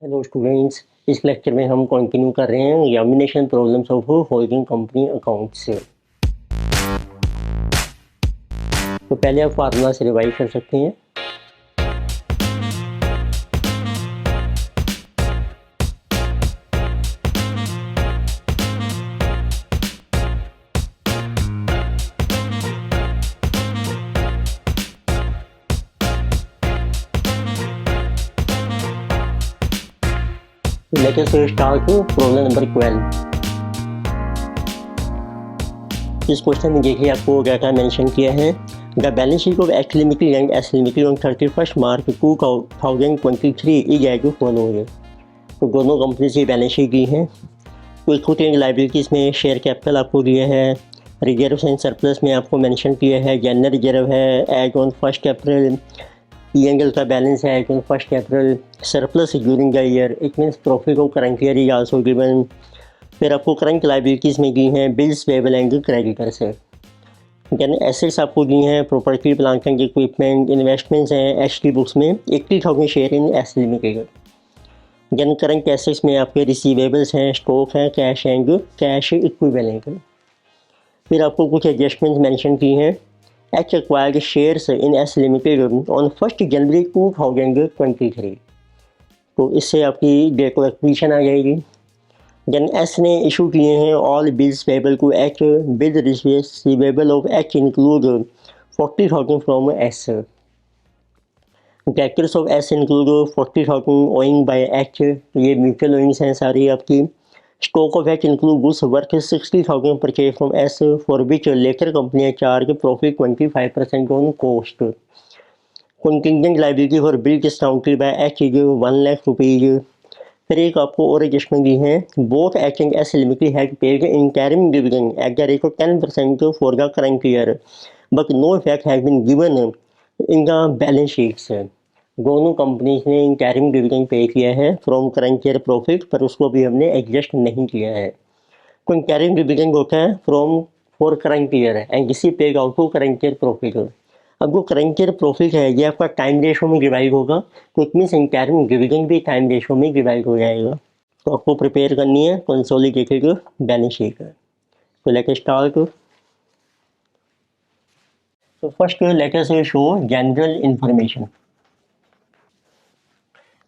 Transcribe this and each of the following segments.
Hello students, इस lecture में हम कंटिन्यू कर रहे हैं examination problems of holding company account से। तो पहले आप फार्मूला से रिवाइज कर सकते हैं। Let us start problem number 12। इस क्वेश्चन में देखिए आपको डाटा मेंशन किया है। The balance sheet of X limited and S limited on 31 March 2023 is as following. तो दोनों कंपनी की बैलेंस शीट दी है। तो इक्विटी एंड लायबिलिटीज में शेयर कैपिटल आपको दिया है। रिजर्व एंड सरप्लस में आपको मेंशन किया है जनरल रिजर्व है एज ऑन 1 अप्रैल। P&L का बैलेंस है on 1 April. Surplus during the year, it means profit of current year is also given. फिर आपको करंट लायबिलिटीज़ में दी हैं बिल्स पेबल एंड क्रेडिटर्स है। यानी एसेट्स आपको दी हैं property plant and equipment. Investments हैं एच की बुक्स में 80,000 शेयर इन एस लिमिटेड। यानी करंट एसेट्स में आपके रिसीवेबल्स हैं, स्टॉक है, कैश एंड कैश इक्विवेलेंट। फिर आपको कुछ एडजस्टमेंट्स मेंशन की हैं। H acquired shares in S Limited on 1 जनवरी 2023। तो इससे आपकी डेट ऑफ एक्विजिशन आ जाएगी। देन S ने इशू किए हैं all bills payable to H। Bill receivable of H include 40,000 from S। Debtors of S include 40,000 owing by H। ये mutual owings हैं सारी आपकी। Stock of H include goods worth 60,000 purchased from S, for which later company charge profit 25% on cost. Contingent liability for bill discounted by H is 1 lakh rupees. फिर एक आपको और adjustment दी है। Both H and S Limited had paid interim dividend at the rate of 10% for the current year, but no effect has been given in the balance sheets. दोनों companies ने interim dividend pay किया है from current year profit, पर उसको भी हमने adjust नहीं किया है। तो इंटरिम डिविडेंड होता है from for current year and इसी paid out to current year profit. अब वो करंट ईयर प्रॉफिट है ये आपका टाइम रेशो में डिवाइड होगा, तो इट मीन्स इंटरिम डिविडेंड भी टाइम रेशो में डिवाइड हो जाएगा। तो आपको प्रिपेयर करनी है कंसोलिडेटेड बैलेंस शीट। तो लेट अस स्टार्ट। तो first let us show general information.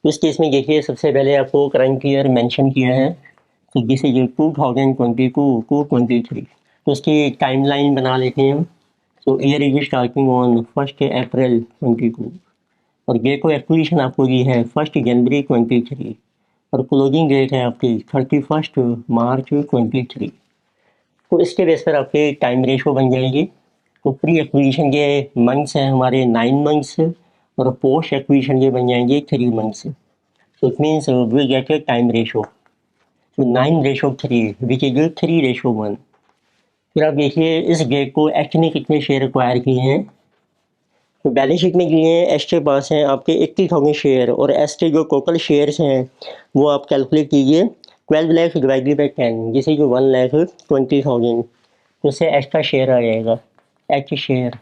इस केस में देखिए सबसे पहले आपको करंट ईयर मेंशन किया है कि दिस इज 2022 टू 23। तो इसकी टाइमलाइन बना लेते हैं हम। तो year is starting on 1 April 22 और डेट को एक्विजिशन आपको दी है 1 जनवरी 23 और क्लोजिंग डेट है आपकी 31 मार्च 23। तो इसके बेस पर आपके टाइम रेशो बन जाएगी। तो प्री एक्विजिशन के मंथ्स हैं हमारे 9 मंथ्स और पोस्ट एक्विजिशन के बन जाएंगे 3 months. So it means we get a time ratio. So 9:3 which is 3:1। फिर आप देखिए इस डेट को एच ने कितने शेयर एक्वायर किए हैं। तो बैलेंस शीट में किए हैं एच के पास हैं आपके 80,000 शेयर और एस के जो टोटल शेयर्स हैं वो आप कैलकुलेट कीजिए 12 लाख डिवाइडेड बाई 10 जिसे कि 1,20,000। तो उससे एच का शेयर आ जाएगा एच शेयर।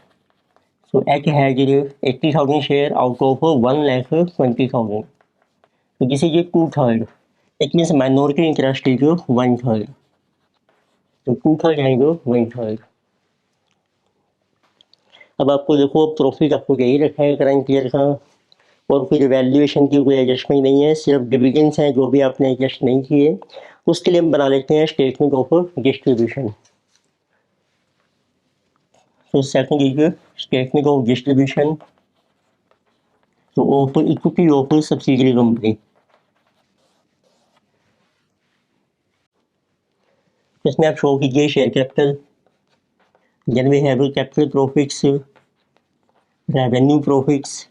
तो एच है 80,000 शेयर आउट ऑफ 1,20,000। तो this is 2/3। It means minority interest is 1/3। तो 2/3 आएगा 1/3। अब आपको देखो प्रॉफिट आपको यही रखा है करंट ईयर का और फिर वैल्यूएशन की कोई एडजस्टमेंट नहीं है, सिर्फ डिविडेंड्स हैं जो भी आपने एडजस्ट नहीं किए। उसके लिए हम बना लेते हैं स्टेटमेंट ऑफ डिस्ट्रीब्यूशन। तो second is statement of distribution. तो of equity of subsidiary company. इसमें आप शो कीजिए share capital, then we have capital profits, revenue profits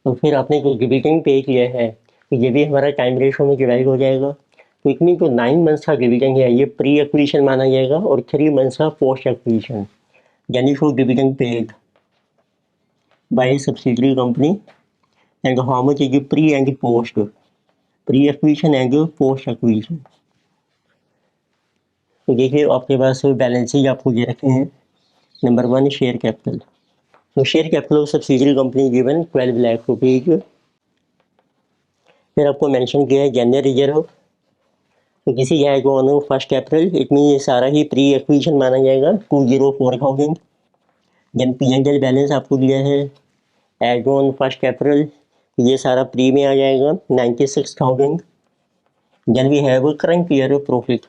और फिर आपने जो डिविडेंड पे किया है तो ये भी हमारा टाइम रेशो में डिवाइड हो जाएगा। तो इतनी जो 9 मंथ्स का डिविडेंड है ये प्री एक्विजिशन माना जाएगा और 3 मंथ्स का पोस्ट एक्विजिशन, यानी show dividend paid by subsidiary company and how much is pre and post, pre acquisition and post acquisition. तो देखिए आपके पास बैलेंसेज आपको दे रखे हैं। Number 1 share capital. तो share capital of subsidiary company given 12 lakh rupees. फिर आपको मेंशन किया है जनरल रिजर्व, तो किसी जाएगा ऑन 1 अप्रैल, इतनी ये सारा ही प्री एक्विजिशन माना जाएगा 204,000। जन P&L बैलेंस आपको दिया है एज ऑन 1 अप्रैल, ये सारा प्री में आ जाएगा 96,000। Then we have current year profit,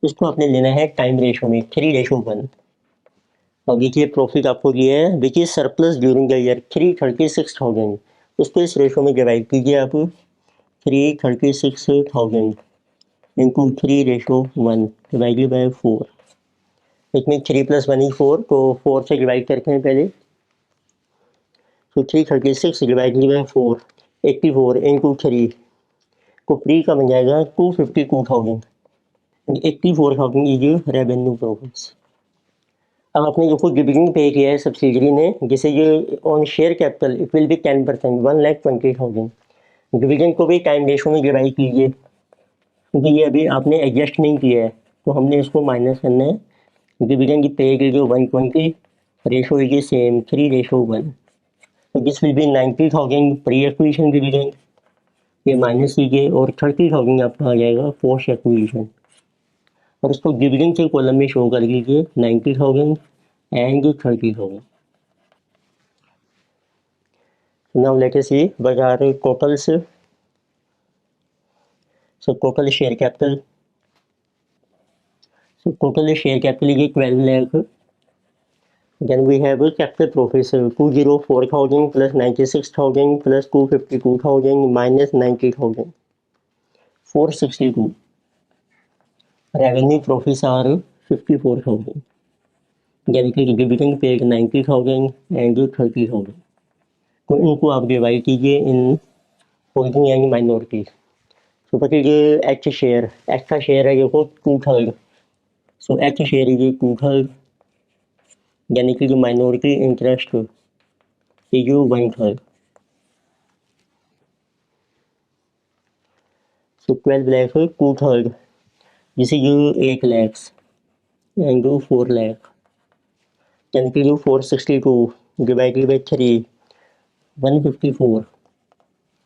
इसको आपने लेना है टाइम रेशो में 3:1। अब देखिए प्रॉफिट आपको दिया है which is surplus during the year 336,000, उसको इस रेशो में डिवाइड कीजिए आप 336,000 इंटू 3:1 डिवाइडेड बाय 4, इसमें 3 + 1 = 4, तो 4 से डिवाइड करते हैं पहले, तो 336 डिवाइडेड बाय 4 84 इंटू 3, तो प्री का बन जाएगा 252,000, 84,000 इज रेवेन्यू प्रॉफिट्स। अब आपने जो कुछ डिविडेंड पे किया है सब्सिडरी ने, जिसे ये on share capital it will be 10%, 1,20,000। Dividend को भी टाइम रेशो में डिवाइड कीजिए, क्योंकि ये अभी आपने एडजस्ट नहीं किया है, तो हमने इसको माइनस करना है। डिविडेंड पे की जो 120, रेशो इज सेम 3:1, तो this will B 90,000 pre acquisition dividend, ये माइनस कीजिए, और 30,000 आपका आ जाएगा पोस्ट एक्विजिशन, और इसको डिविडेंड के कॉलम में शो कर लीजिए 90,000 and 30,000। Now let us see what are totals. So total share capital, so total share capital is 12 lakh. Then we have capital profits 204,000 plus 96,000 plus 252,000 minus 90,000, 462. Revenue profits are 54,000. यानी कि dividend pay 90,000 and 30,000, तो इनको आप divide कीजिए in holding and minorities. तो बच्चे H share, H का share है देखो 2/3, सो एच शेयर इज 2/3, यानी कि जो माइनॉरिटी इंटरेस्ट इज 1/3, सो 12 लाख 2/3, जिसे जो 8 lakhs एंड 4 lakh, यानी कि जो 462 divided by 3 154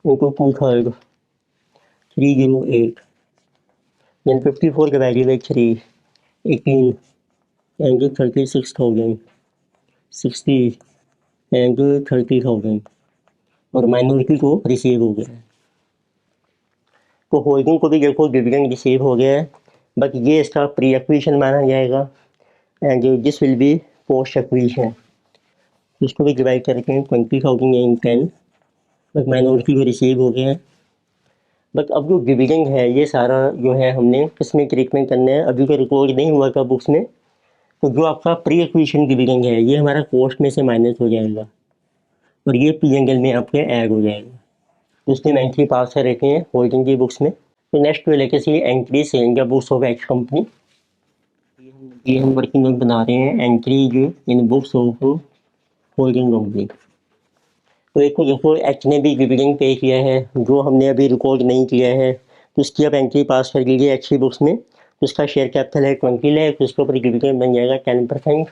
into 2/3 308, then 54 divided by 3 18 and 36,000 60 and 30,000, और माइनॉरिटी को रिसीव हो गया है। तो होल्डिंग को भी देखो डिविडेंड रिसीव हो गया है, बट ये इसका प्री एक्विजिशन माना जाएगा and this will B post acquisition. इसको भी डिवाइड करके 20,000 एंड 10, बट माइनॉरिटी को रिसीव हो गया है। बट अब जो डिविडेंड है ये सारा जो है हमने किसमें ट्रीटमेंट करना है, अभी तो रिकॉर्ड नहीं हुआ था बुक्स में, तो जो आपका प्री एक्विजिशन डिविडेंड है ये हमारा कॉस्ट में से माइनस हो जाएगा, और ये P&L में आपके ऐड हो जाएगा, तो इसलिए हम एंट्री पास कर रखे हैं होल्डिंग की बुक्स में। तो नेक्स्ट लेके see entry selling books of X company, ये हम वर्किंग नोट बना रहे हैं एंट्री जो in books of holding company. तो एक देखो एच ने भी डिविडेंड पे किया है जो हमने अभी रिकॉर्ड नहीं किया है, तो इसकी आप एंट्री पास कर लीजिए एच की बुक्स में। तो इसका शेयर कैपिटल है 20 लाख, तो इसके ऊपर डिविडेंड बन जाएगा 10%,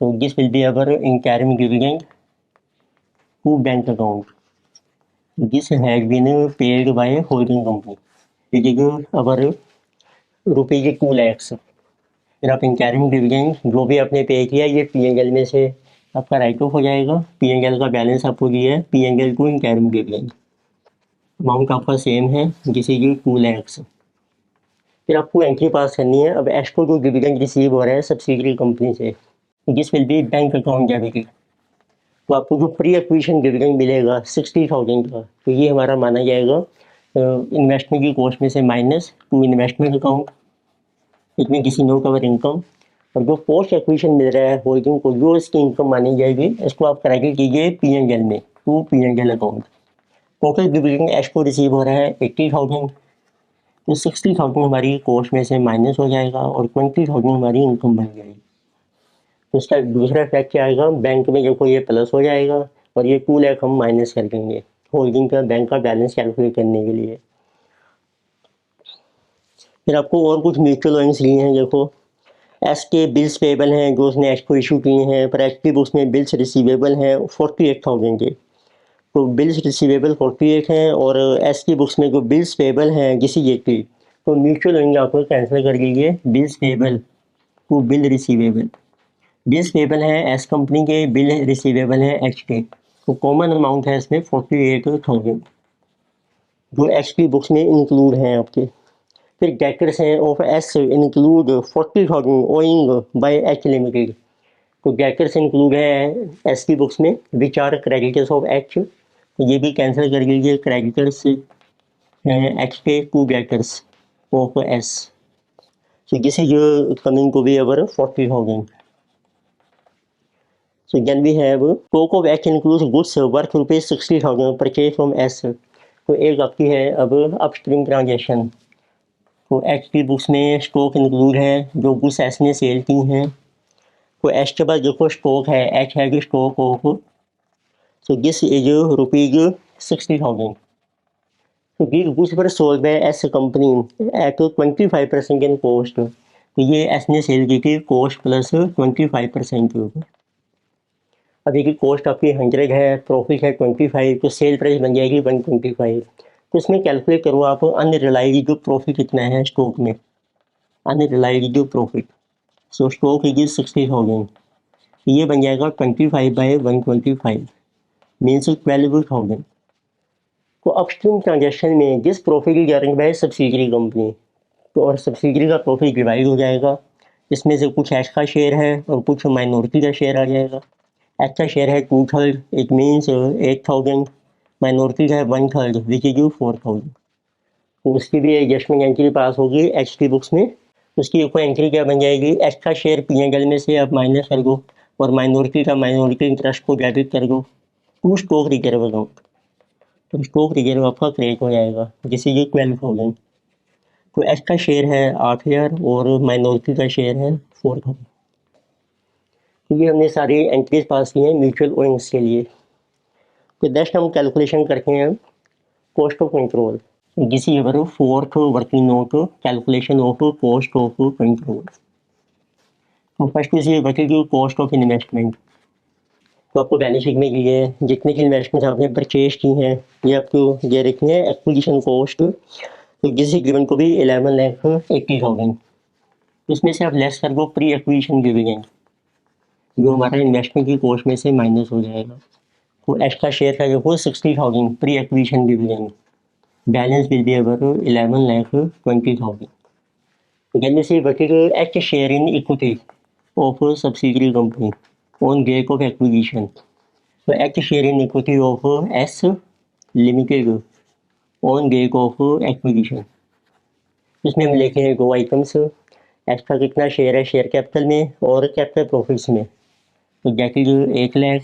so this will be our interim dividend to bank account, this has been paid by holding company, it is our rupees 2 lakhs। फिर आप इंटरिम डिविडेंड जो भी आपने पे किया ये P&L में से आपका राइट ऑफ हो जाएगा, P&L का बैलेंस आपको दिया है P&L to interim dividend, amount आपका सेम है जिसे ये 2 lakhs। फिर आपको एंट्री पास करनी है। अब एच को जो डिविडेंड रिसीव हो रहा है सब्सिडरी कंपनी से, this will B bank account debit, तो आपको जो प्री एक्विजिशन डिविडेंड मिलेगा 60,000 का, तो ये हमारा माना जाएगा इन्वेस्टमेंट की कॉस्ट में से माइनस टू इन्वेस्टमेंट अकाउंट, इसमें किसी नो कवर इनकम। और जो पोस्ट एक्विजिशन मिल रहा है होल्डिंग को, जो इसकी इनकम मानी जाएगी इसको आप क्रेडिट कीजिए P&L में to P&L account. Total dividend H को रिसीव हो रहा है 80,000, तो 60,000 हमारी कॉस्ट में से माइनस हो जाएगा और 20,000 हमारी इनकम बन जाएगी। तो इसका दूसरा इफेक्ट क्या आएगा, बैंक में देखो ये प्लस हो जाएगा और ये 2 लाख हम माइनस कर देंगे होल्डिंग का बैंक का बैलेंस कैलकुलेट करने के लिए। फिर आपको और कुछ म्यूचुअल लोन्स लिए हैं, देखो एस के बिल्स पेबल हैं जो उसने एच को इशू किए हैं, पर एच की बुक्स में बिल्स रिसीवेबल हैं 48,000 के, तो बिल्स रिसीवेबल 48 हैं और एस की बुक्स में जो बिल्स पेबल हैं किसी ये की, तो म्यूचुअल एंड आपको कैंसिल कर लीजिए bills payable to bill receivable. Bills payable है एस कंपनी के, बिल रिसीवेबल है एच के, तो कॉमन अमाउंट है इसमें 48,000 जो एच की बुक्स में इंक्लूड हैं आपके। फिर डेटर्स हैं of S include 40,000 owing by H limited, तो डेटर्स इंक्लूड है एस की बुक्स में which are creditors of H, तो ये भी कैंसिल कर लीजिए क्रेडिटर्स एच के to debtors of S, so this is coming to be our 40,000. So then we have stock of H includes goods worth rupees 60,000 purchased from S. तो एक आपकी है अब अपस्ट्रीम ट्रांजेक्शन, तो एच की बुक्स में stock include है जो गुड्स एस ने सेल की हैं, तो एच के बाद देखो स्टॉक है, एच है कि stock of, so this is rupees 60,000, तो this goods were sold by S company at 25% in cost, तो ये एस ने सेल की थी कॉस्ट प्लस 25% के ऊपर। अभी की कॉस्ट आपकी 100 है, प्रॉफिट है 25, तो सेल प्राइस बन जाएगी 125। तो इसमें कैलकुलेट करो आप अनरिलाइज्ड जो प्रॉफिट कितना है स्टॉक में, अनरिलाइज्ड जो प्रॉफिट, सो स्टॉक इज 60,000, ये बन जाएगा 25/125 मीन्स 12,000। तो अपस्ट्रीम ट्रांजेक्शन में जिस प्रॉफिट की अर्निंग बाय सब्सिडरी कंपनी, तो और सब्सिडरी का प्रॉफिट डिवाइड हो जाएगा, इसमें से कुछ एच का शेयर है और कुछ माइनॉरिटी का शेयर आ जाएगा। एच का शेयर है 2/3, इट मीन्स 8,000, माइनॉरिटी का है 1/3 विच इज 4,000, तो उसकी भी एडजस्टमेंट एंट्री पास होगी एच की बुक्स में। उसकी ऊपर एंट्री क्या बन जाएगी, एच का शेयर पी&एल में से आप माइनस कर दो और माइनॉरिटी का माइनॉरिटी इंटरेस्ट को डेबिट कर दो टू स्टॉक रिजर्व अकाउंट, तो स्टॉक रिजर्व आपका क्रिएट हो जाएगा जिसे ये 12,000। तो एच का शेयर है 8,000 और माइनॉरिटी का शेयर है 4,000। तो ये हमने सारी एंट्रीज पास की हैं म्यूचुअल ओइंग्स के लिए। तो नेक्स्ट हम कैलकुलेशन करते हैं cost of control, this is our fourth working note calculation of cost of control. तो first is working cost of investment, तो आपको बैलेंस शीट में ये जितने की इन्वेस्टमेंट आपने परचेज की हैं ये आपको ये रखनी है एक्विजिशन कॉस्ट, तो किसी गिवन को भी 11,80,000, इसमें से आप लेस कर दो प्री एक्विजिशन डिविडेंड, जो हमारा इन्वेस्टमेंट की कॉस्ट में से माइनस हो जाएगा। तो एच का शेयर का देखो 60,000 pre acquisition dividend, balance will be our 11,20,000। Then we see what is H share in equity of a subsidiary company on date of acquisition. So H share in equity of S limited on date of acquisition. इसमें हम लिखे हैं दो items, H का कितना share है share capital में और कैपिटल प्रॉफिट्स में, तो दैट इज 8 लाख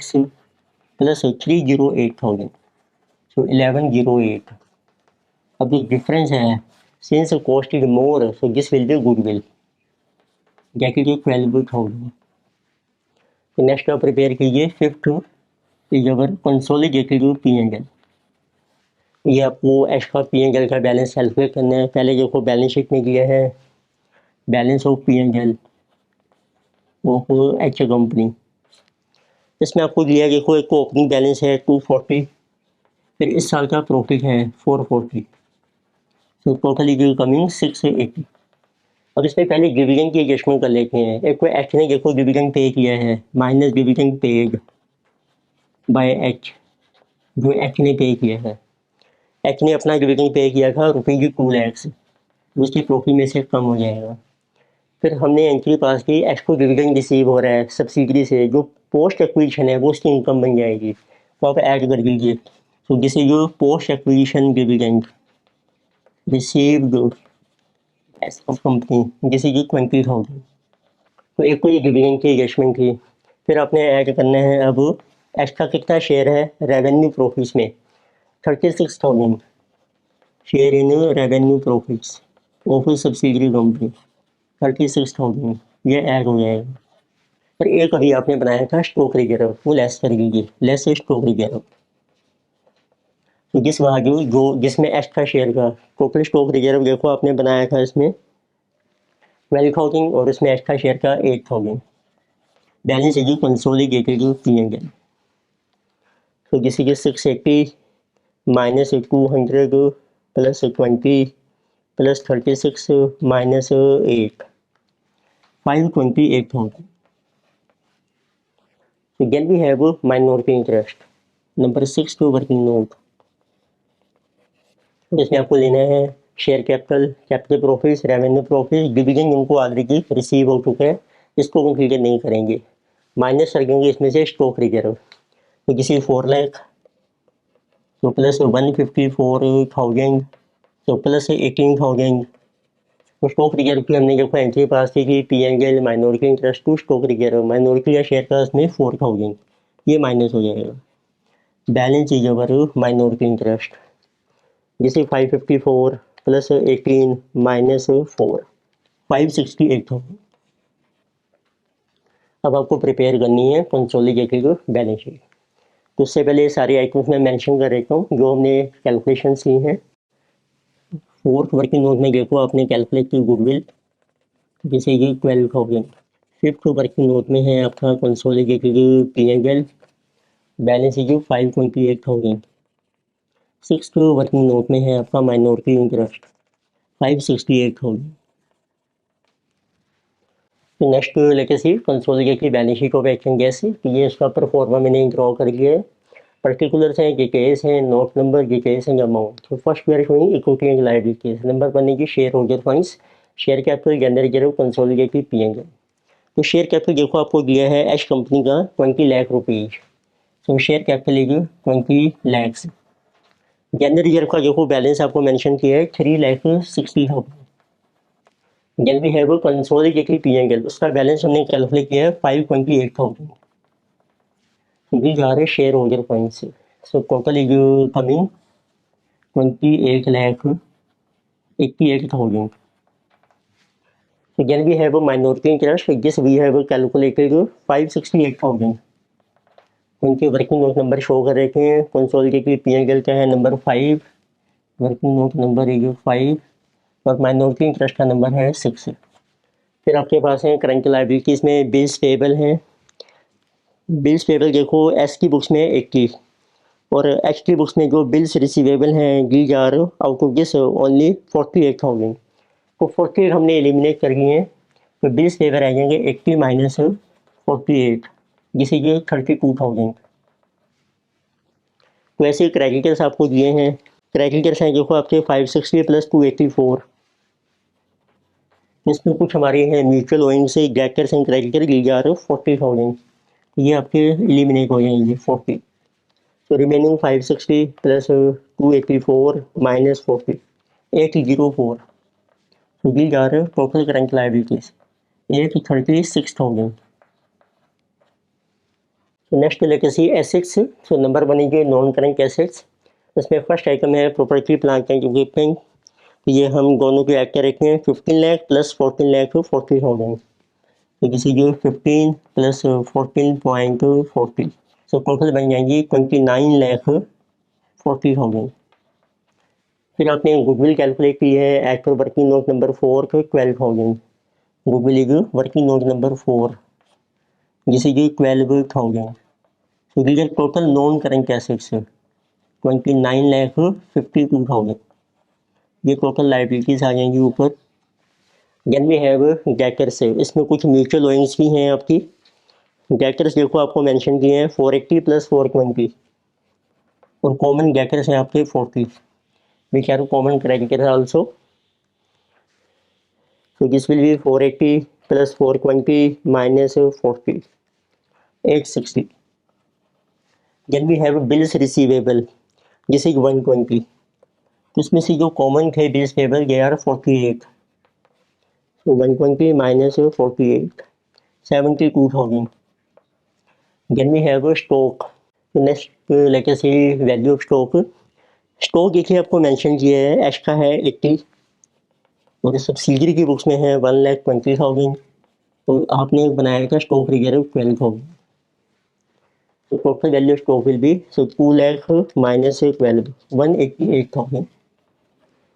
प्लस 308,000, सो 1108। अब जो डिफरेंस है, since cost is more so this will B goodwill, that is 12,000। Next आप प्रिपेयर कीजिए fifth is our consolidated P&L, ये आपको एच का पी&एल का बैलेंस कैलकुलेट करना है। पहले देखो बैलेंस शीट में दिया है balance of P and L of H company, इसमें आपको दिया देखो एक ओपनिंग बैलेंस है 240, फिर इस साल का प्रॉफिट है 440, तो टोटल इज कमिंग 680। अब इसमें पहले डिविडेंड की एडजस्टमेंट कर लेते हैं। एक को एच ने देखो डिविडेंड पे किया है minus dividend paid by H, जो एच ने पे किया है, एच ने अपना डिविडेंड पे किया था रुपीज 2 लाख, उसकी प्रॉफिट में से कम हो जाएगा। फिर हमने एंट्री पास की एच को डिविडेंड रिसीव हो रहा है सब्सिडरी से, जो पोस्ट एक्विजिशन है वो उसकी इनकम बन जाएगी, तो आप ऐड कर दीजिए। तो दिस इज जो post acquisition dividend received S of company, this is 20,000। तो एक तो ये डिविडेंड की एडजस्टमेंट थी। फिर आपने ऐड करना है अब एच का कितना शेयर है रेवेन्यू प्रॉफिट्स में, 36,000 share in revenue profits of subsidiary company, 36,000 ये ऐड हो जाएगा। पर एक अभी आपने बनाया था स्टॉक रिजर्व, वो लेस कर दीजिए, लेस स्टॉक रिजर्व, तो जिस वैल्यू जो जिसमें एच का शेयर का टोटल स्टॉक रिजर्व देखो आपने बनाया था इसमें 12,000 और इसमें एच का शेयर का 8,000, बैलेंस इज कंसोलिडेटेड पी&एल। तो किसी के 680 minus 200 plus 20 plus 36 minus 8 528,000. Again we have minority interest. Number 6 to working note. जिसमें आपको लेना है share capital, capital profit, revenue profit, dividend इनको ऑलरेडी रिसीव हो चुका है, इसको कंसीडर नहीं करेंगे. माइनस रखेंगे इसमें से स्टॉक रिजर्व. तो किसी 4 लाख तो प्लस 154,000 तो प्लस 18,000. तो स्टॉक रिजर्व की हमने जब एंट्री पास की थी P&L minority interest to stock reserve, minority का शेयर का उसमें 4,000, ये माइनस हो जाएगा. बैलेंस चीज ओवर माइनॉरिटी इंटरेस्ट जैसे 554 प्लस 18 माइनस 4 568,000. अब आपको प्रिपेयर करनी है कंसोलिडेटेड बैलेंस शीट. तो उससे पहले सारे आइटम्स मैं मेंशन कर देता हूँ जो हमने कैलकुलेशन की हैं. 4th वर्किंग नोट में देखो आपने कैलकुलेट की गुडविल जैसे ये 12,000. 5th वर्किंग नोट में है आपका consolidated P&L balance sheet 528,000. 6th working note में है आपका माइनॉरिटी इंटरेस्ट 568,000. तो नेक्स्ट लेके see consolidated balance sheet of action कैसे, तो ये इसका परफॉर्मा मैंने ड्रॉ कर लिया है. पर्टिकुलर्स हैं, डिटेल्स हैं, note number, details and amount. तो first we are showing equity and liabilities. Number बनेगी share holder funds, share capital, general reserve, consolidated P&L. तो शेयर कैपिटल देखो आपको दिया है एच कंपनी का 20 लाख रुपीज. तो शेयर कैपिटल लेगी 20 लाख. जनरल रिजर्व का देखो बैलेंस आपको मेंशन किया है 3,60,000. Then we have consolidated P&L, उसका बैलेंस हमने कैलकुलेट किया है 528,000. these are share holder funds. So total is coming 28,88,000. Again we have a minority interest. This we have calculated 568,000. उनके वर्किंग नोट नंबर शो कर रखे हैं. कंसोलिडेटेड P&L का है नंबर 5, वर्किंग नोट नंबर है 5 और माइनॉरिटी इंटरेस्ट का number है 6. फिर आपके पास है करंट लायबिलिटीज में बिल्स पेबल हैं. बिल्स पेबल देखो एस की बुक्स में 80 और एच की बुक्स में जो बिल्स रिसीवेबल हैं these are out of this only 48,000. तो 48 हमने एलिमिनेट कर दिए हैं. तो बिल्स पेबल आ जाएंगे 80 माइनस 48 जिसे ये 32,000. तो ऐसे क्रेडिटर्स आपको दिए हैं. क्रेडिटर्स हैं देखो आपके 560 प्लस 284. इसमें कुछ हमारे हैं म्यूचुअल ओइंग से debtors and creditor these are 40,000. ये आपके एलिमिनेट हो जाएंगे 40. तो remaining 560 plus 284 minus 40 804. So these are total current liabilities 836,000. So next लेके सी एसेट्स. सो नंबर बनेंगे नॉन करेंट एसेट्स. इसमें फर्स्ट आइटम है प्रॉपर्टी प्लांट एंड इक्विपमेंट. ये हम दोनों के ऐड कर रखे हैं 15 लाख प्लस 14 लाख 40,000. तो किसी जो 15 प्लस 14.40. सो टोटल बन जाएंगी 29 लाख 40,000. फिर आपने गुडविल कैलकुलेट की है as per working note number 4 को 12,000. Goodwill is working note number 4 जिसे कि 12,000. So these are total non current assets 29 lakh 52,000. ये टोटल लाइबिलिटीज आ जाएंगी ऊपर. Then we have debtors. इसमें कुछ म्यूचुअल ओइंग्स भी हैं आपकी. डेटर्स देखो आपको मेंशन किए हैं 480 प्लस 420 और कॉमन डेटर्स हैं आपके 40 which are common creditors also. So this will be 480 plus 420 minus 40 860. Then we have bills receivable. This is 120. इसमें से जो कॉमन थे bills payable they are 48. So 120 minus 48 72,000. Then we have stock. Next let us see value of stock. Stock देखिए आपको mention किया है H का है 80 और सब्सिडरी की बुक्स में है 1,20,000. तो आपने बनाया था स्टॉक रिजर्व 12,000. तो total value stock will be 2 lakh minus 12 188,000.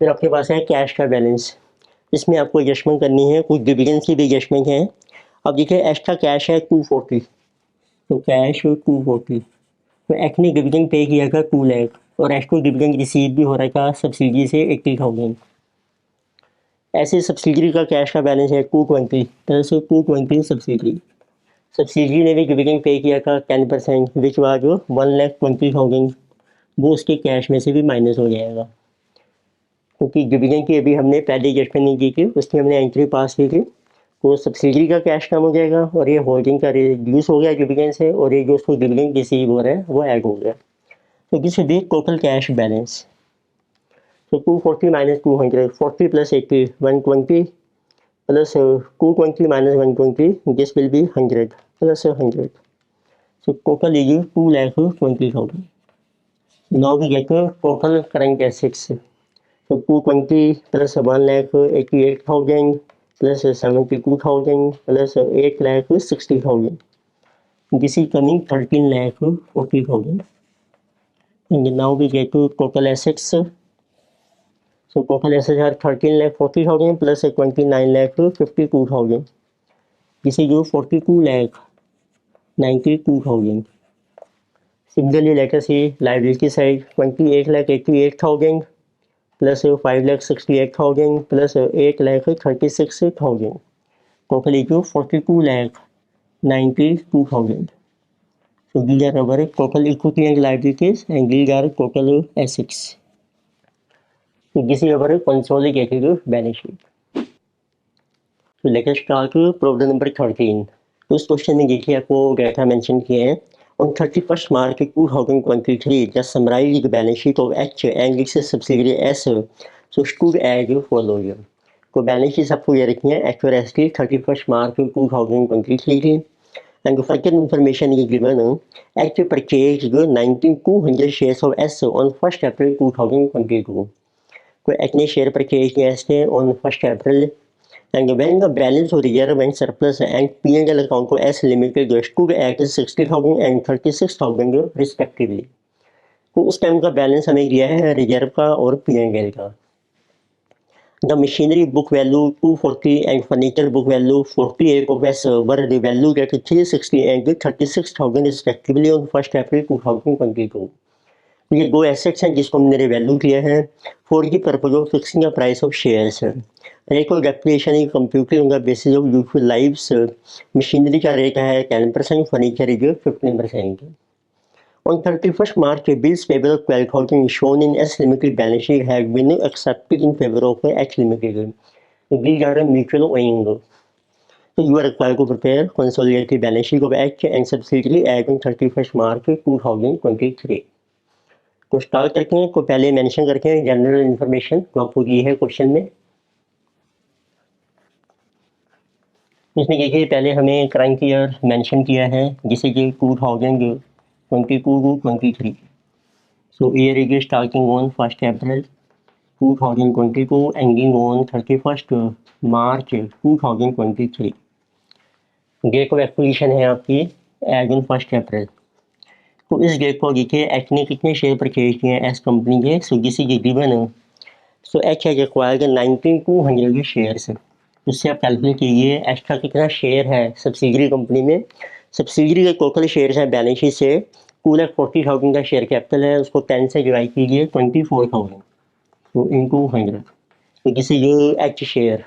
फिर आपके पास है कैश का बैलेंस. इसमें आपको एडजस्टमेंट करनी है, कुछ डिविडेंड की भी एडजस्टमेंट है. अब देखिए एच का कैश है 240. तो कैश 240 तो एक्स ने डिविडेंड पे किया था 2 लाख और एक्स को डिविडेंड रिसीव भी हो रहा था सब्सिडी से 80,000। ऐसे सब्सिडी का कैश का बैलेंस है 220 प्लस 220 सब्सिडी ने भी डिविडेंड पे किया था 10% विच वाज 1,20,000, वो उसके कैश में से भी माइनस हो जाएगा क्योंकि डिविडेंड की अभी हमने पहले एडजस्टमेंट नहीं की थी, उसकी हमने एंट्री पास की थी। तो सब्सिडी का कैश कम हो जाएगा और ये होल्डिंग का रिड्यूस हो गया डिविडेंड से, और ये जो उसको डिविडेंड रिसीव हो रहा है वो ऐड हो गया। तो this will B total cash balance. So 240 minus 200, 40 plus 80, 120 plus 220 minus 120, this will be 100 plus 100. So total is 2,20,000. Now we get the total current assets. So 220 plus 1,88,000 plus 72,000 plus 8,60,000. This is coming 13,40,000. And now we get to total assets. So total assets are 13,40,000 plus 29,52,000. This is your 42,92,000. Similarly, let us see liability side 28,88,000 plus 5,68,000 plus 8,36,000. Total is 42,92,000. So these are our total equity and liabilities, and these are total assets. So this is our consolidated balance sheet. So let us start problem number 13. उस question में देखिए आपको data mention किए हैं on 31st March 2023 just summarize the balance sheet of H and its subsidiary S so stood as follows. तो balance sheet आपको ये रखनी है H और S की 31st March 2023 की, and the further information is given. H purchased 19,200 shares of S on 1st April 2022. तो H ने शेयर परचेज किया इसने on 1st April, and when the balance of reserve and surplus and P&L account of S Limited stood at 60,000 and 36,000 respectively. तो उस time का balance हमें दिया है रिजर्व का और P&L का. The machinery book value 240 and furniture book value 48 of S were revalued at 360 and 36,000 respectively on 1st April 2022. ये दो एसेट्स हैं जिसको हमने रिवैल्यू किया है for the purpose of fixing the price of shares. Rate of depreciation is computed on the basis of useful lives. Machinery का rate है 10%, furniture is 15%. On 31st March, bills payable of 12,000 shown in S Limited balance sheet have been accepted in favor of H Limited. These are mutual owing. So you are required to prepare consolidated balance sheet of H and subsidiary as on 31st March 2023. तो start करते हैं. तो पहले mention करते हैं general information जो आपको दी है क्वेश्चन में. इसमें देखिए पहले हमें करंट ईयर मेंशन किया है जिसे कि 2022-23. So year is starting on 1st April 2022 ending on 31st March 2023. Date of acquisition है आपकी एज ऑन 1st April. तो इस डेट को देखिए एच ने कितने शेयर परचेज किए हैं एस कंपनी के. So this is given. So H has acquired 19,200 shares. उससे आप कैलकुलेट कीजिए एच का कितना शेयर है सब्सिडरी कंपनी में. सब्सिडरी के टोटल शेयर्स हैं बैलेंस शीट से 2,40,000 का शेयर कैपिटल है, उसको 10 से डिवाइड कीजिए 24,000 तो इंटू 100. तो किसी ये एच शेयर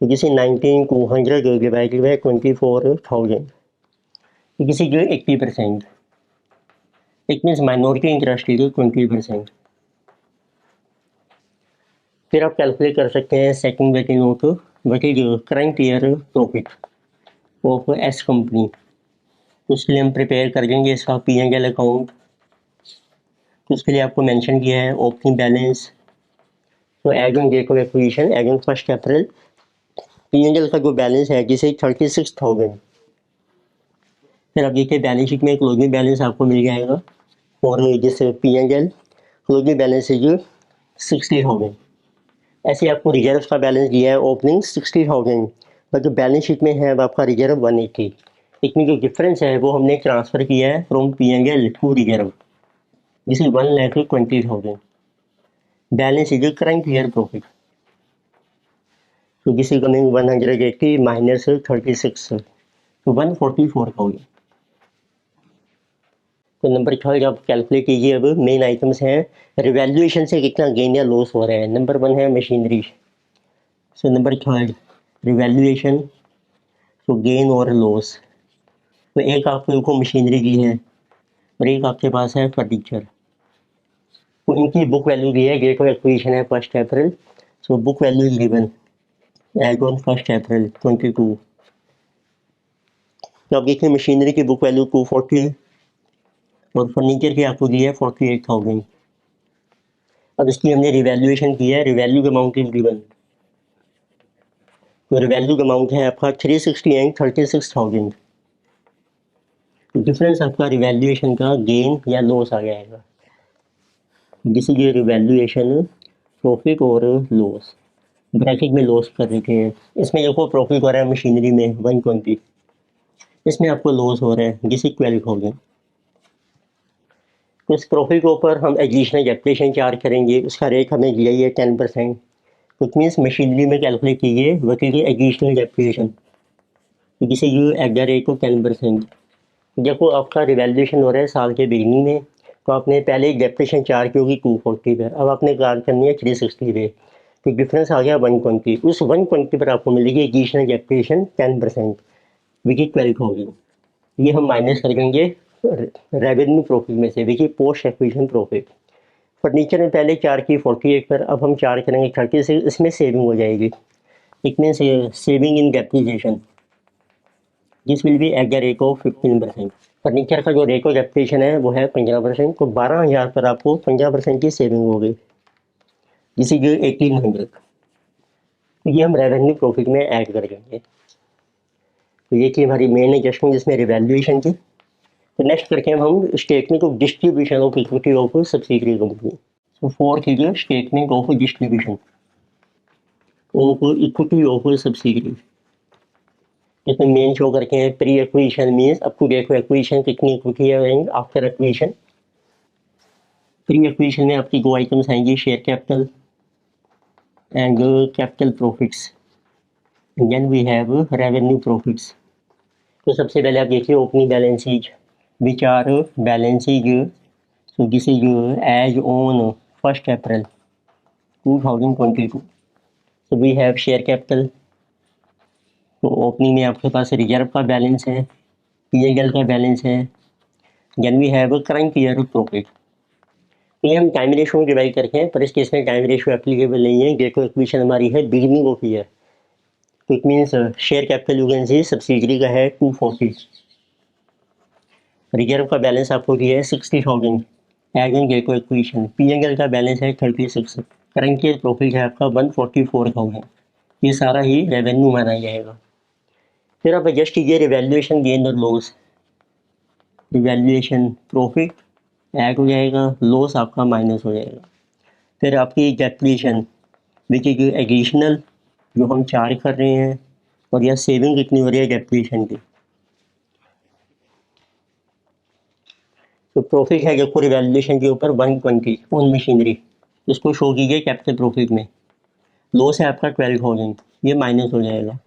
तो किसी 19,200 डिवाइडेड बाय 24,000 तो किसी जो 80%. इट मीन्स माइनॉरिटी इंटरेस्ट लीजिए 20%. फिर आप कैलकुलेट कर सकते हैं second bracket note what is current year profit of S company. तो उसके लिए हम प्रिपेयर कर देंगे इसका P&L अकाउंट. तो उसके लिए आपको मेंशन किया है ओपनिंग बैलेंस. तो as on date of acquisition as on 1st April P&L का जो बैलेंस है जिसे 36,000. फिर आप देखिए बैलेंस शीट में क्लोजिंग बैलेंस आपको मिल जाएगा और जिससे P&L क्लोजिंग बैलेंस है जो 60,000. ऐसे आपको रिजर्व का बैलेंस दिया है ओपनिंग 60,000 और जो बैलेंस शीट में है आपका रिजर्व 180. इसमें जो डिफरेंस है वो हमने ट्रांसफ़र किया है from P&L to reserve. This is 1,20,000. Balance is current year profit. So this is coming 180 minus 36. तो 144 का हो गया। तो नंबर थर्ड आप कैलकुलेट कीजिए। अब मेन आइटम्स हैं, रिवैल्यूएशन से कितना गेन या लॉस हो रहा है। नंबर 1 है machinery, so number third revaluation, so gain और लॉस। तो एक आपको मशीनरी की है और एक आपके पास है फर्नीचर। तो इनकी बुक वैल्यू दी है, डेट ऑफ एक्विजिशन है 1 April, so book value is given as on 1 April 22। तो आप देखिए मशीनरी की बुक वैल्यू 240 है और फर्नीचर की आपको दी है 48,000। अब इसकी हमने रिवैल्यूएशन किया है, रिवैल्यू का अमाउंट इज गिवन। तो रिवैल्यू का अमाउंट है आपका 360 एंड 36,000। डिफरेंस आपका रिवैल्यूएशन का गेन या लॉस आ जाएगा। दिस इज रिवैल्यूएशन प्रॉफिट और लॉस, ब्रैकेट में लॉस कर देते हैं। इसमें देखो प्रॉफिट हो रहा है मशीनरी में 120, इसमें आपको लॉस हो रहा है जिसे 12,000। तो इस प्रॉफिट के ऊपर हम एडिशनल डेप्रिसिएशन चार्ज करेंगे, उसका रेट हमें दिया ही है 10%। तो इट मीन्स मशीनरी में कैलकुलेट कीजिए वो कीजिए एडिशनल डेप्रिसिएशन, जिसे you at the rate of 10%। देखो आपका रिवैल्यूएशन हो रहा है साल के बिगनिंग में, तो आपने पहले डेप्रिसिएशन चार्ज की होगी 240 पे, अब आपने चार्ज करनी है 360 पे, तो डिफरेंस आ गया 120। उस 120 पर आपको मिलेगी एडिशनल डेप्रिसिएशन 10%, विच इज 12,000। ये हम माइनस कर देंगे रेवेन्यू प्रॉफिट में से, which is post acquisition profit. Furniture में पहले चार्ज की 48 पर, अब हम चार्ज करेंगे 30 से, इसमें सेविंग हो जाएगी। It means saving in depreciation, this will B at the rate of 15%। Furniture का जो रेट ऑफ डेप्रिसिएशन है वो है 15%, तो 12,000 पर आपको 15% की सेविंग हो गई, जिस इज 1800। तो ये हम रेवेन्यू प्रॉफिट में ऐड कर देंगे। तो ये थी हमारी मेन एडजस्टमेंट जिसमें रिवैल्यूएशन की। तो नेक्स्ट करके हम statement of distribution of equity of subsidiary company. So fourth is statement of distribution of equity of subsidiary. इसमें मेन शो करके हैं pre acquisition means up to date acquisition कितनी equity है, आफ्टर एक्विजिशन। प्री एक्विजिशन में आपकी 2 items आएंगी, share capital and capital profits, then we have revenue profits. तो सबसे पहले आप देखिए opening balances which are balances, so this is as on 1st April 2022। so we have share capital, तो opening में आपके पास रिजर्व का बैलेंस है, पीएल का बैलेंस है, then we have current year profit. ये हम टाइम रेशो में डिवाइड करके हैं, पर इस केस में टाइम रेशो एप्लीकेबल नहीं है, डेट ऑफ एक्विजिशन हमारी है बिगिनिंग ऑफ ईयर। तो it means share capital you can see subsidiary का है 240, रिजर्व का बैलेंस आपको दिया है 60,000 as on date of acquisition, PL का बैलेंस है 36, करंट ईयर प्रॉफिट है आपका 144,000। ये सारा ही रेवेन्यू माना जाएगा। फिर आप एडजस्ट कीजिए रिवैल्यूएशन गेन और लॉस, रिवैल्यूएशन प्रॉफिट ऐड हो जाएगा, लॉस आपका माइनस हो जाएगा। फिर आपकी डेप्रिसिएशन विच इज एडिशनल जो हम चार्ज कर रहे हैं, और यह सेविंग कितनी हो रही है डेप्रिसिएशन की। तो प्रॉफिट है देखो रिवैल्यूएशन के ऊपर 120 ऑन मशीनरी, इसको शो कीजिए कैपिटल प्रॉफिट में। लॉस है आपका 12,000, ये माइनस हो जाएगा।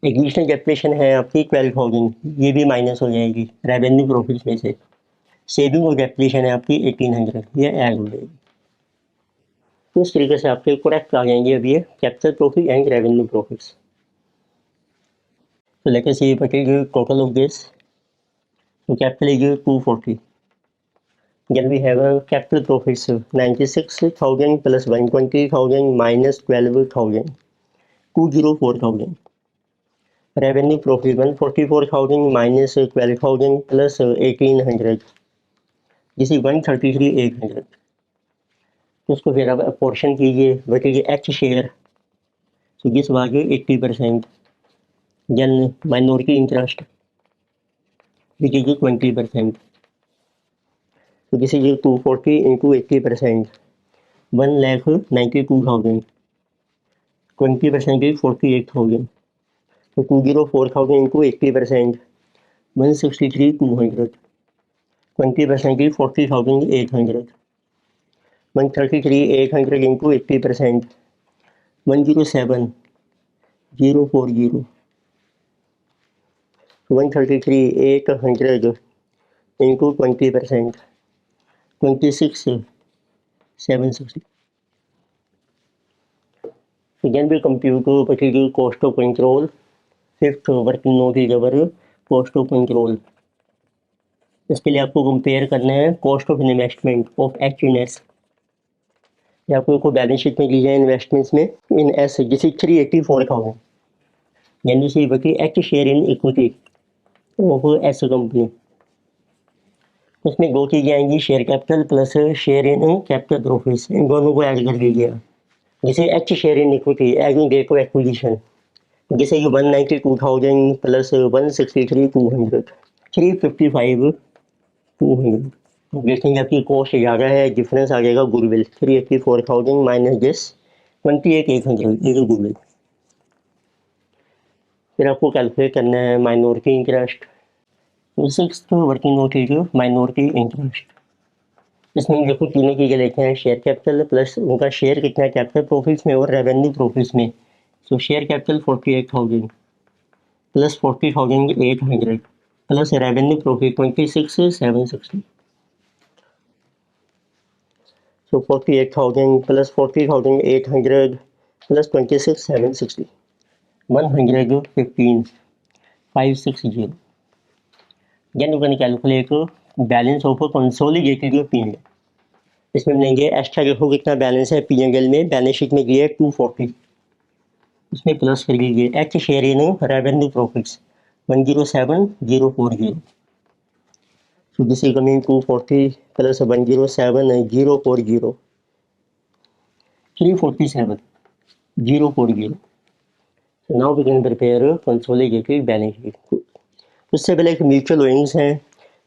एडिशनल डेप्रिसिएशन है आपकी 12,000, ये भी माइनस हो जाएगी रेवेन्यू प्रॉफिट में से। सेविंग और डेप्रिसिएशन है आपकी 1800, ये ऐड हो जाएगी। तो इस तरीके से आपके करेक्ट आ जाएंगे अब ये capital profit and revenue profits. तो let us see what is total of this. तो capital is 240, then we have a capital profits 96,000 plus 120,000 minus 12,000, 204,000। Revenue profit 144,000 minus 12,000 plus 1800, जिसे 133,800। तो उसको फिर आप पोर्शन कीजिए, बटेगी एच शेयर, तो this was 80%, then minority interest which is 20%। तो दिस इज 240 इंटू 80%, 1,92,000, 20% is 48,000, तो 204,000 into 80%, 163,200, 20% is 40,800, 133,800 into 80%, 107,040, 133,800 into 20%, 26,760. Again we compute particular cost of control. Fifth working note is our cost of control. इसके लिए आपको compare करना है cost of investment of H in S. ये आपको balance sheet में ली जाए इन्वेस्टमेंट्स में इन एस जिसे 384,000 यानी सी बटी H share in equity of S company. उसमें दो चीज़ें आएंगी, share capital plus share in capital profits. इन दोनों को ऐड कर दीजिएगा. जिसे H share in equity as in date of acquisition, जिसे ये 192,000 प्लस 163,200 355,200. देखेंगे आपकी कॉस्ट ज़्यादा है, डिफरेंस आ जाएगा गुडविल 384,000 माइनस दिस 28,800 ये गुडविल. फिर आपको कैलकुलेट करना है minority interest. Sixth working note है माइनॉरिटी इंटरेस्ट. इसमें देखो तीनों चीज़ें लेते हैं, शेयर कैपिटल प्लस उनका शेयर कितना है कैपिटल प्रॉफिट्स में और रेवेन्यू प्रॉफिट्स में. सो share capital 48,000 plus 40,800 plus revenue profit 26,760. So 48,000 plus 40,800 plus 26,760. 115,560. Then you can calculate balance of a consolidated P&L. इसमें लेंगे एक्स्ट्रा देखो कितना बैलेंस है P&L में. बैलेंस शीट में दिया है 240. उसमें प्लस कर लीजिए H share in revenue profits 107,040. So this is coming 240 plus 107,040 347,040. So now we can prepare consolidated balance sheet. उससे पहले म्यूचुअल ओइंग्स हैं,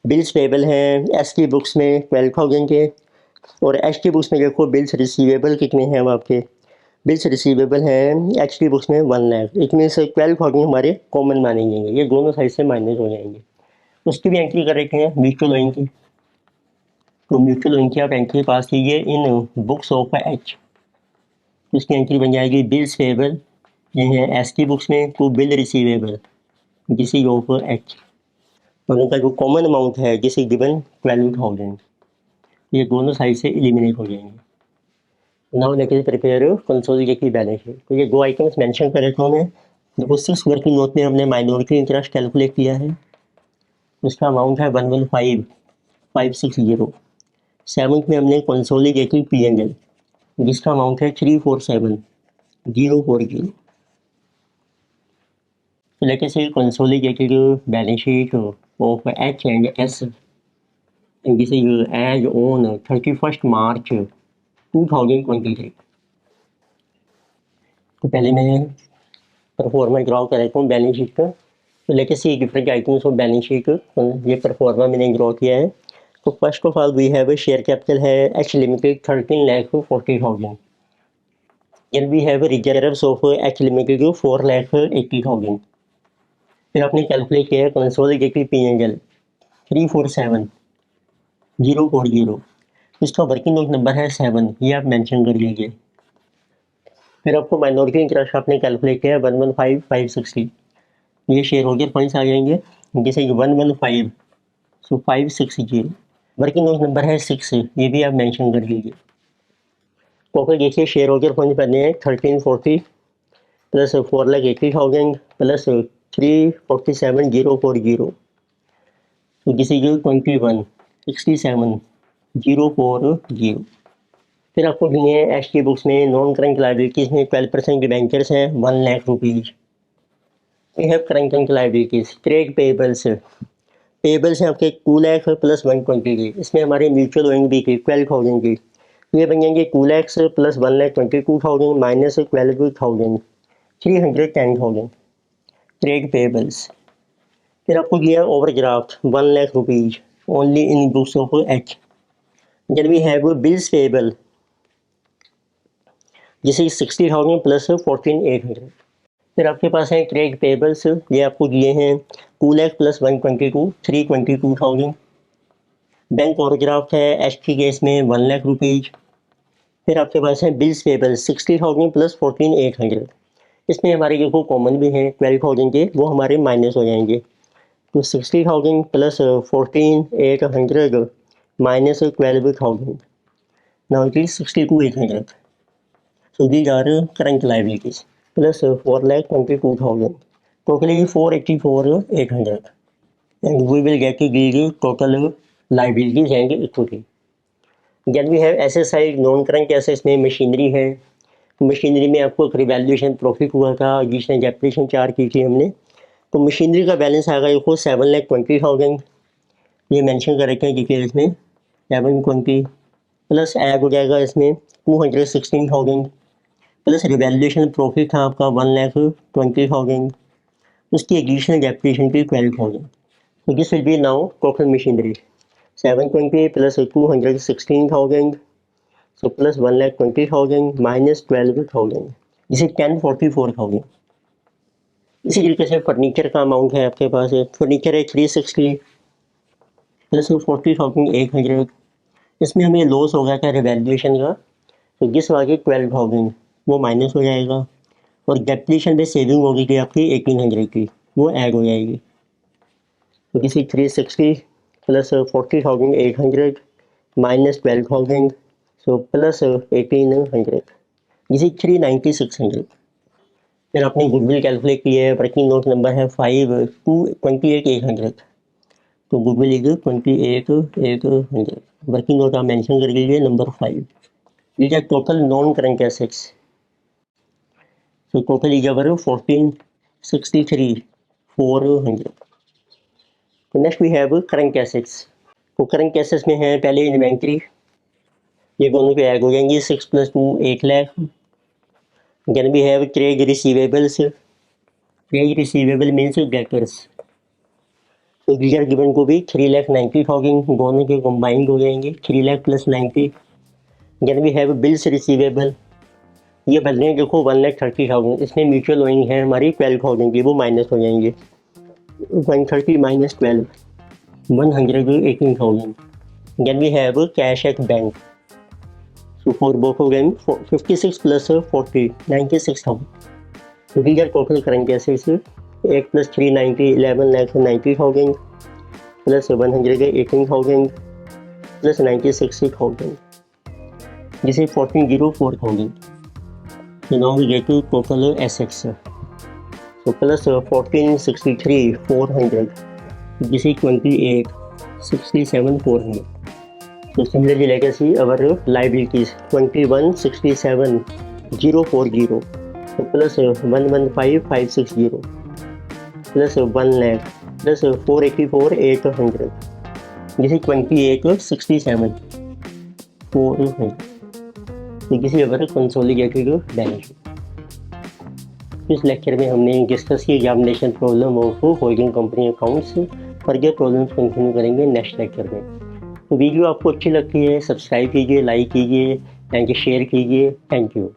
बिल्स पेबल हैं एस की बुक्स में 12,000 के, और एच की बुक्स में देखो बिल्स रिसीवेबल कितने हैं. अब आपके बिल्स रिसीवेबल हैं एच की बुक्स में 1 लाख. इसमें से 12,000 हमारे कॉमन माने जाएंगे, ये दोनों साइड से माइनस हो जाएंगे. उसकी भी एंट्री कर रखे हैं म्यूचुअल ओइंग की. तो म्यूचुअल ओइंग की आप एंट्री पास कीजिए इन बुक्स ऑफ एच. उसकी एंट्री बन जाएगी बिल्स पेबल, ये है एस की बुक्स में, टू बिल रिसीवेबल जिसे ऑफ एच, और उनका जो कॉमन अमाउंट है जिसे गिवन 12,000. ये दोनों साइड से एलिमिनेट हो जाएंगे. नाउ लेके प्रिपेयर कंसोलिडेटेड बैलेंस शीट. तो ये दो आइटम्स मेंशन कर रखा हूँ मैं. देखो 6 वर्किंग नोट में हमने माइनॉरिटी इंटरेस्ट कैलकुलेट किया है. उसका अमाउंट है 115,560. 7th में हमने कंसोलिडेटेड P&L जिसका अमाउंट है 347,040. So let us say consolidated balance sheet of H and S, and this is as on 31st March 2023. तो पहले मैं परफॉर्मा ड्रॉ कर रहा हूँ बैलेंस शीट का. तो let us see different items of balance sheet. ये परफॉर्मा मैंने ड्रॉ किया है. तो first of all we have share capital है H limited 13,40,000. Then we have reserves of H limited 4,80,000. फिर आपने कैलकुलेट किया है कंसोलिडेटेड P&L 347,040. इसका वर्किंग नोट नंबर है 7, ये आप मेंशन कर लीजिए. फिर आपको माइनॉरिटी इंटरेस्ट आपने कैलकुलेट किया है 115,560. ये शेयर होल्डर फंड्स आ जाएंगे जैसे 115 सो 560. वर्किंग नोट नंबर है 6, ये भी आप मेंशन कर लीजिए. टोटल देखिए शेयर होल्डर फंड बने हैं 1340 plus 4,80,000 plus 347,040. So this is 21,67,040. फिर आपको भी है एच की बुक्स में नॉन करंट लाइबिलिटीज़ में 12% डिबेंचर्स हैं 1 lakh rupees. We have current liabilities. Trade payables हैं आपके 2 लाख प्लस 120. इसमें हमारे म्यूचुअल ओइंग भी थी 12,000 की. ये बन जाएंगे 2 lakh plus 1,22,000 minus 12,000 310,000 trade payables. फिर आपको दिया overdraft 1 lakh rupees only in books of H. Then we have bills payable जिसे 60,000 प्लस 14,800. फिर आपके पास है ट्रेड पेबल्स, ये आपको दिए हैं 2 लाख प्लस 122 322,000. बैंक ओवरड्राफ्ट है एच की केस में 1 लाख रुपीज़. फिर आपके पास है बिल्स पेबल 60,000 प्लस 14,800. इसमें हमारे देखो कॉमन भी हैं 12,000 के, वो हमारे माइनस हो जाएंगे. तो 60,000 plus 14,800 minus 12,000. Now it is 62,800. So these are current liabilities plus 4,22,000. Totally 484,800. And we will get the total liabilities and equity. Then we have asset side, non current assets में machinery है. Machinery में आपको एक revaluation profit हुआ था जिसने depreciation charge की थी हमने. तो मशीनरी का बैलेंस आएगा देखो 7,20,000. ये मेंशन कर रखे हैं डिटेल्स में 720 प्लस ऐड हो जाएगा इसमें 216,000 प्लस रिवैल्यूएशन प्रॉफिट था आपका 1,20,000. उसकी एडिशनल डेप्रिसिएशन की 12,000. So this will be now total machinery 720 plus 216,000. So plus 1,20,000 minus 12,000. This is 1044,000. इसी तरीके से फर्नीचर का अमाउंट है आपके पास. फर्नीचर है 360 प्लस 40,800. इसमें हमें लॉस हो गया था रिवैल्यूएशन का. तो जिस वाले 12,000 वो माइनस हो जाएगा और डेप्रिसिएशन में सेविंग होगी थी आपकी 1,800 की, वो ऐड हो जाएगी. तो this is 360 plus 40,800 minus 12,000. So plus 1,800. This is 396,000. फिर आपने गुडविल कैलकुलेट की है. वर्किंग नोट नंबर है 28,800. तो गुडविल इज 28,800. वर्किंग नोट आप मेंशन कर लीजिए number 5. These are total non-current assets. So total is our 1463,400. So next we have current assets. तो current assets में है पहले इन्वेंट्री. ये दोनों पे ऐड हो जाएंगी 6 + 2 8 lakh. Then we have trade receivables. Trade receivable means debtors. So these are given को भी 3,90,000. दोनों के combined हो जाएंगे 3 lakh + 90. Then we have bills receivable. ये बदले हैं देखो 1,30,000. इसमें म्यूचुअल ओइंग है हमारी 12,000 की, वो माइनस हो जाएंगे. 130 minus 12 118,000. Then we have cash at bank. So for both of them 56 plus 40 96,000. So these are total current assets. 8 plus 390 11,90,000 plus 118,000 plus 96,000. This is 14,04,000. So now we get to total assets. So plus 14,63,400. This is 28,67,400. So similarly, let us see our liabilities 21,67,040. So plus 115,560 plus 1 lakh plus 484,800. This is 28,67,400. So this is our consolidated balance sheet. इस lecture में हमने discuss की examination problem of holding company accounts. Further problems continue करेंगे next lecture में. तो video आपको अच्छी लगती है सब्सक्राइब कीजिए, लाइक कीजिए एंड शेयर कीजिए. Thank you.